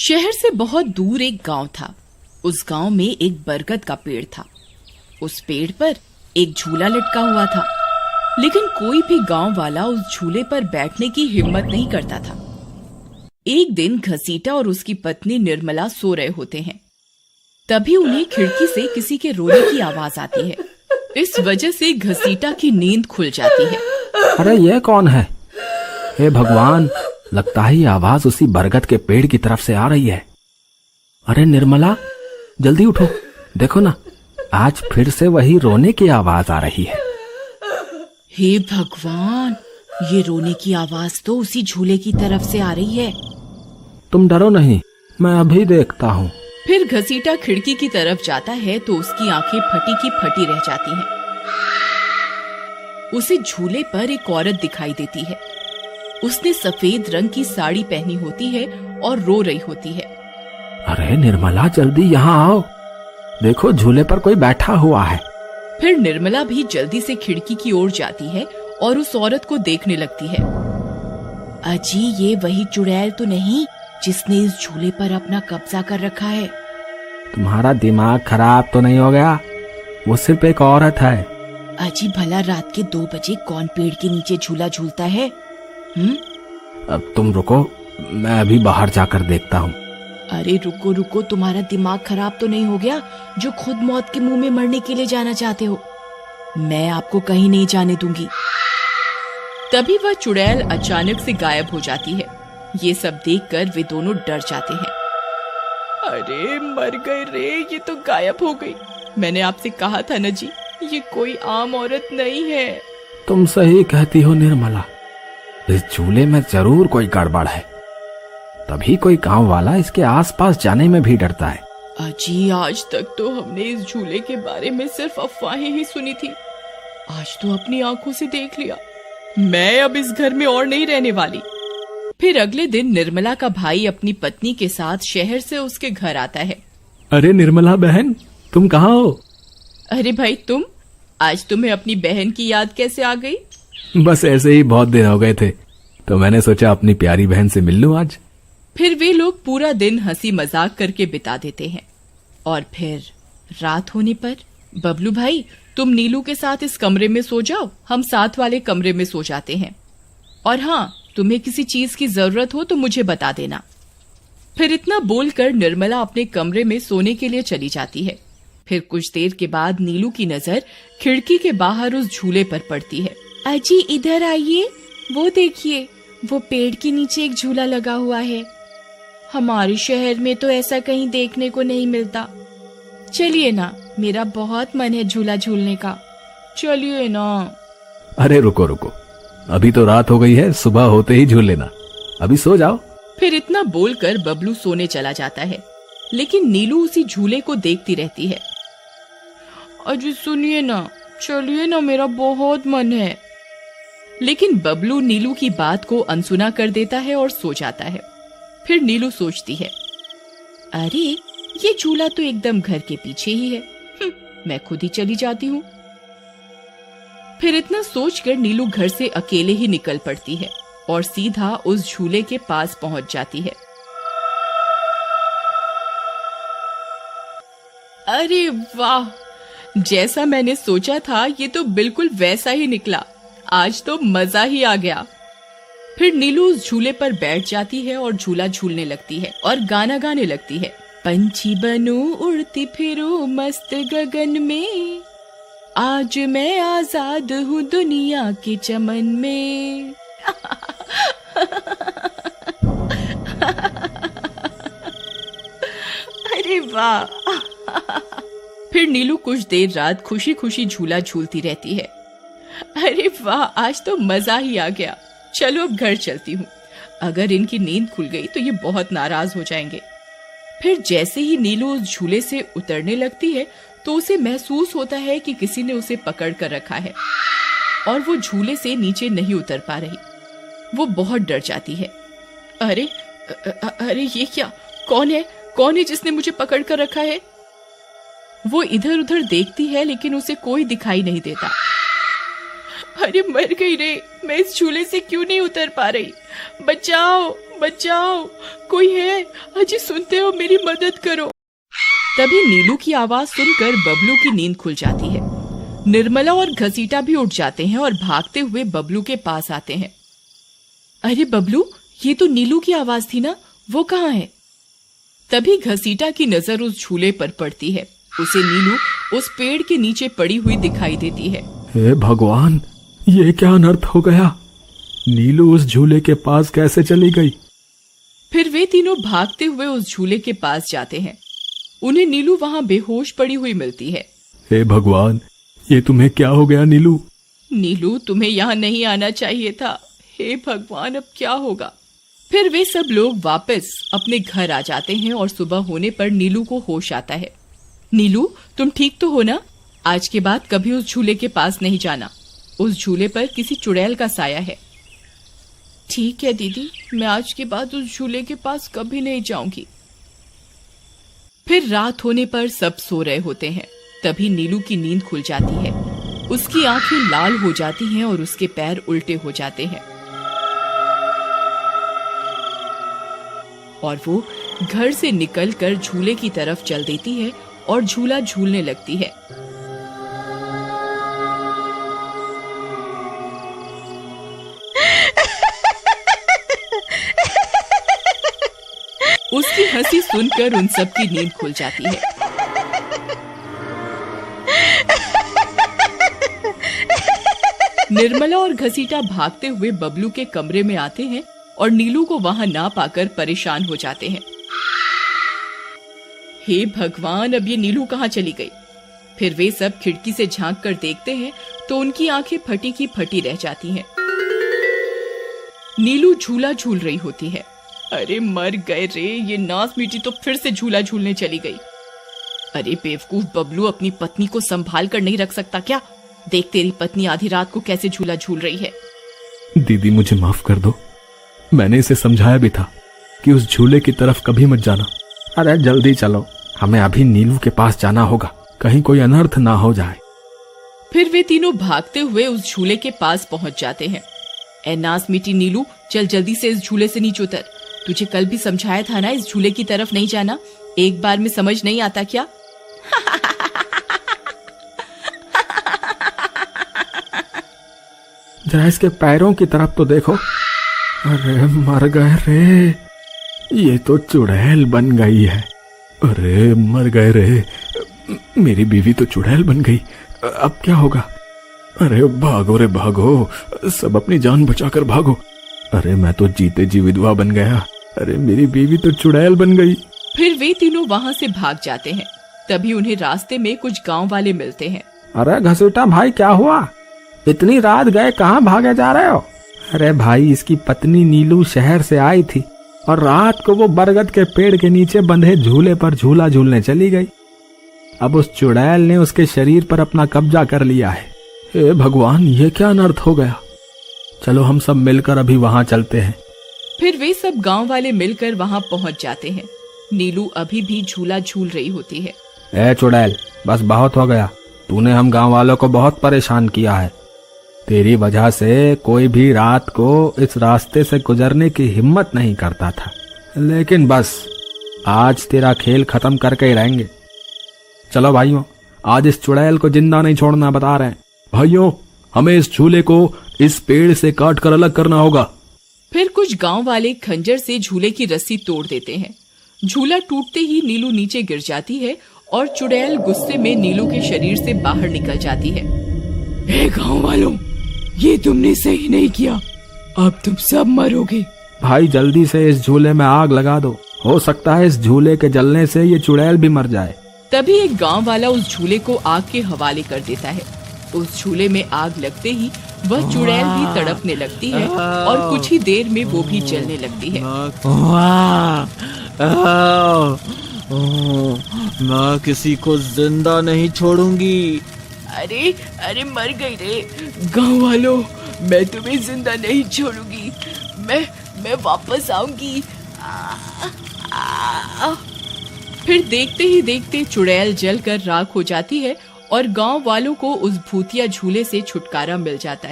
शहर से बहुत दूर एक गांव था। उस गांव में एक बरगद का पेड़ था। उस पेड़ पर एक झूला लटका हुआ था, लेकिन कोई भी गांव वाला उस झूले पर बैठने की हिम्मत नहीं करता था। एक दिन घसीटा और उसकी पत्नी निर्मला सो रहे होते हैं। तभी उन्हें खिड़की से किसी के रोने की आवाज आती है। इस वजह से घसीटा की नींद खुल जाती है। अरे ये कौन है? हे भगवान, लगता है ये आवाज उसी बरगद के पेड़ की तरफ से आ रही है। अरे निर्मला, जल्दी उठो, देखो ना, आज फिर से वही रोने की आवाज आ रही है। हे भगवान, ये रोने की आवाज तो उसी झूले की तरफ से आ रही है। तुम डरो नहीं, मैं अभी देखता हूँ। फिर घसीटा खिड़की की तरफ जाता है तो उसकी आंखें फटी की फटी रह जाती हैं। उसे झूले पर एक औरत दिखाई देती है। उसने सफेद रंग की साड़ी पहनी होती है और रो रही होती है। अरे निर्मला, जल्दी यहाँ आओ, देखो झूले पर कोई बैठा हुआ है। फिर निर्मला भी जल्दी से खिड़की की ओर जाती है और उस औरत को देखने लगती है। अजी, ये वही चुड़ैल तो नहीं जिसने इस झूले पर अपना कब्जा कर रखा है? तुम्हारा दिमाग खराब तो नहीं हो गया? वो सिर्फ एक औरत है। अजी, भला रात के 2 बजे कौन पेड़ के नीचे झूला झूलता है? अब तुम रुको, मैं अभी बाहर जाकर देखता हूँ। अरे रुको रुको, तुम्हारा दिमाग खराब तो नहीं हो गया जो खुद मौत के मुंह में मरने के लिए जाना चाहते हो? मैं आपको कहीं नहीं जाने दूंगी। तभी वह चुड़ैल अचानक से गायब हो जाती है। ये सब देखकर वे दोनों डर जाते हैं। अरे मर गए रे, ये तो गायब हो गई। मैंने आपसे कहा था ना जी, ये कोई आम औरत नहीं है। तुम सही कहती हो निर्मला, इस झूले में जरूर कोई गड़बड़ है, तभी कोई गांव वाला इसके आसपास जाने में भी डरता है। अजी, आज तक तो हमने इस झूले के बारे में सिर्फ अफवाहें ही सुनी थी। आज तो अपनी आंखों से देख लिया। मैं अब इस घर में और नहीं रहने वाली। फिर अगले दिन निर्मला का भाई अपनी पत्नी के साथ शहर से उसके घर आता है। अरे निर्मला बहन, तुम कहाँ हो? अरे भाई, तुम आज तुम्हें अपनी बहन की याद कैसे आ गई? बस ऐसे ही, बहुत दिन हो गए थे तो मैंने सोचा अपनी प्यारी बहन से मिल लूं आज। फिर वे लोग पूरा दिन हंसी मजाक करके बिता देते हैं। और फिर रात होने पर, बबलू भाई, तुम नीलू के साथ इस कमरे में सो जाओ, हम साथ वाले कमरे में सो जाते हैं। और हाँ, तुम्हें किसी चीज की जरूरत हो तो मुझे बता देना। फिर इतना बोलकर निर्मला अपने कमरे में सोने के लिए चली जाती है। फिर कुछ देर के बाद नीलू की नजर खिड़की के बाहर उस झूले पर पड़ती है। अजी, इधर आइए, वो देखिए, वो पेड़ के नीचे एक झूला लगा हुआ है। हमारे शहर में तो ऐसा कहीं देखने को नहीं मिलता। चलिए ना, मेरा बहुत मन है झूला झूलने का, चलिए ना। अरे रुको रुको, अभी तो रात हो गई है, सुबह होते ही झूल लेना, अभी सो जाओ। फिर इतना बोलकर बबलू सोने चला जाता है, लेकिन नीलू उसी झूले को देखती रहती है। अजी सुनिए ना, चलिए ना, मेरा बहुत मन है। लेकिन बबलू नीलू की बात को अनसुना कर देता है और सो जाता है। फिर नीलू सोचती है, अरे ये झूला तो एकदम घर के पीछे ही है, मैं खुद ही चली जाती हूँ। फिर इतना सोचकर नीलू घर से अकेले ही निकल पड़ती है और सीधा उस झूले के पास पहुंच जाती है। अरे वाह, जैसा मैंने सोचा था ये तो बिल्कुल वैसा ही निकला। आज तो मजा ही आ गया। फिर नीलू उस झूले पर बैठ जाती है और झूला झूलने लगती है और गाना गाने लगती है। पंछी बनूं, उड़ती फिरूं मस्त गगन में, आज मैं आजाद हूँ दुनिया के चमन में। अरे वाह। फिर नीलू कुछ देर रात खुशी खुशी झूला झूलती रहती है। अरे वाह, आज तो मजा ही आ गया। चलो अब घर चलती हूँ, अगर इनकी नींद खुल गई तो ये बहुत नाराज हो जाएंगे। फिर जैसे ही नीलू उस झूले से उतरने लगती है तो उसे महसूस होता है कि किसी ने उसे पकड़ कर रखा है और वो झूले से नीचे नहीं उतर पा रही। वो बहुत डर जाती है। अरे अरे ये क्या, कौन है जिसने मुझे पकड़ कर रखा है? वो इधर उधर देखती है लेकिन उसे कोई दिखाई नहीं देता। अरे मर गई रे, मैं इस झूले से क्यों नहीं उतर पा रही। बचाओ बचाओ, कोई है? अजी सुनते हो, मेरी मदद करो। तभी नीलू की आवाज सुनकर बबलू की नींद खुल जाती है। निर्मला और घसीटा भी उठ जाते हैं और भागते हुए बबलू के पास आते हैं। अरे बबलू, ये तो नीलू की आवाज थी ना, वो कहाँ है? तभी घसीटा की नजर उस झूले पर पड़ती है। उसे नीलू उस पेड़ के नीचे पड़ी हुई दिखाई देती है। हे भगवान, ये क्या अनर्थ हो गया? नीलू उस झूले के पास कैसे चली गई? फिर वे तीनों भागते हुए उस झूले के पास जाते हैं। उन्हें नीलू वहां बेहोश पड़ी हुई मिलती है। हे भगवान, ये तुम्हें क्या हो गया नीलू? नीलू, तुम्हें यहाँ नहीं आना चाहिए था। हे भगवान, अब क्या होगा? फिर वे सब लोग वापस अपने घर आ जाते हैं और सुबह होने पर नीलू को होश आता है। नीलू, तुम ठीक तो हो ना? आज के बाद कभी उस झूले के पास नहीं जाना। उस झूले पर किसी चुड़ैल का साया है। ठीक है दीदी, मैं आज के बाद उस झूले के पास कभी नहीं जाऊंगी। फिर रात होने पर सब सो रहे होते हैं। तभी नीलू की नींद खुल जाती है। उसकी आंखें लाल हो जाती हैं और उसके पैर उल्टे हो जाते हैं और वो घर से निकलकर झूले की तरफ चल देती है और झूला झूलने लगती है। उसकी हंसी सुनकर उन सबकी नींद खुल जाती है। निर्मला और घसीटा भागते हुए बबलू के कमरे में आते हैं और नीलू को वहां ना पाकर परेशान हो जाते हैं। हे भगवान, अब ये नीलू कहाँ चली गई? फिर वे सब खिड़की से झांक कर देखते हैं तो उनकी आंखें फटी की फटी रह जाती हैं। नीलू झूला झूल रही होती है। अरे मर गए रे, ये नास मीठी तो फिर से झूला झूलने चली गई। अरे बेवकूफ बबलू, अपनी पत्नी को संभाल कर नहीं रख सकता क्या? देख, तेरी पत्नी आधी रात को कैसे झूला झूल रही है। दीदी, मुझे माफ कर दो। मैंने इसे समझाया भी था कि उस झूले की तरफ कभी मत जाना। अरे जल्दी चलो, हमें अभी नीलू के पास जाना होगा, कहीं कोई अनर्थ ना हो जाए। फिर वे तीनों भागते हुए उस झूले के पास पहुंच जाते हैं। ए नास मीठी नीलू, चल जल्दी से इस झूले से नीचे उतर। तुझे कल भी समझाया था ना इस झूले की तरफ नहीं जाना। एक बार में समझ नहीं आता क्या? जरा इसके पैरों की तरफ तो देखो। अरे मर गए रे, ये तो चुड़ैल बन गई है। अरे मर गए रे, मेरी बीवी तो चुड़ैल बन गई। अब क्या होगा? अरे भागो रे भागो, सब अपनी जान बचाकर भागो। अरे मैं तो जीते जी विधवा बन गया। अरे मेरी बीवी तो चुड़ैल बन गई। फिर वे तीनों वहां से भाग जाते हैं। तभी उन्हें रास्ते में कुछ गांव वाले मिलते हैं। अरे घसीटा भाई, क्या हुआ? इतनी रात गए कहाँ भागे जा रहे हो? अरे भाई, इसकी पत्नी नीलू शहर से आई थी और रात को वो बरगद के पेड़ के नीचे बंधे झूले पर झूला झूलने चली गई। अब उस चुड़ैल ने उसके शरीर पर अपना कब्जा कर लिया है। हे भगवान, ये क्या अनर्थ हो गया? चलो हम सब मिलकर अभी वहां चलते हैं। फिर वे सब गांव वाले मिलकर वहां पहुंच जाते हैं। नीलू अभी भी झूला झूल रही होती है। ए चुड़ैल, बस बहुत हो गया। तूने हम गांव वालों को बहुत परेशान किया है। तेरी वजह से कोई भी रात को इस रास्ते से गुजरने की हिम्मत नहीं करता था, लेकिन बस आज तेरा खेल खत्म करके ही रहेंगे। चलो भाइयों, आज इस चुड़ैल को जिंदा नहीं छोड़ना, बता रहे हैं। भाइयों, हमें इस झूले को इस पेड़ से काट कर अलग करना होगा। फिर कुछ गांव वाले खंजर से झूले की रस्सी तोड़ देते हैं। झूला टूटते ही नीलू नीचे गिर जाती है और चुड़ैल गुस्से में नीलू के शरीर से बाहर निकल जाती है। हे गांव वालों, ये तुमने सही नहीं किया, अब तुम सब मरोगे। भाई जल्दी से इस झूले में आग लगा दो, हो सकता है इस झूले के जलने से ये चुड़ैल भी मर जाए। तभी एक गांव वाला उस झूले को आग के हवाले कर देता है। उस झूले में आग लगते ही वह चुड़ैल भी तड़पने लगती है और कुछ ही देर में वो भी जलने लगती है। मैं किसी को जिंदा नहीं छोड़ूंगी। अरे अरे मर गई रे। गांव वालों, मैं तुम्हें जिंदा नहीं छोड़ूंगी, मैं वापस आऊंगी। फिर देखते ही देखते चुड़ैल जलकर राख हो जाती है और गांव वालों को उस भूतिया झूले से छुटकारा मिल जाता है।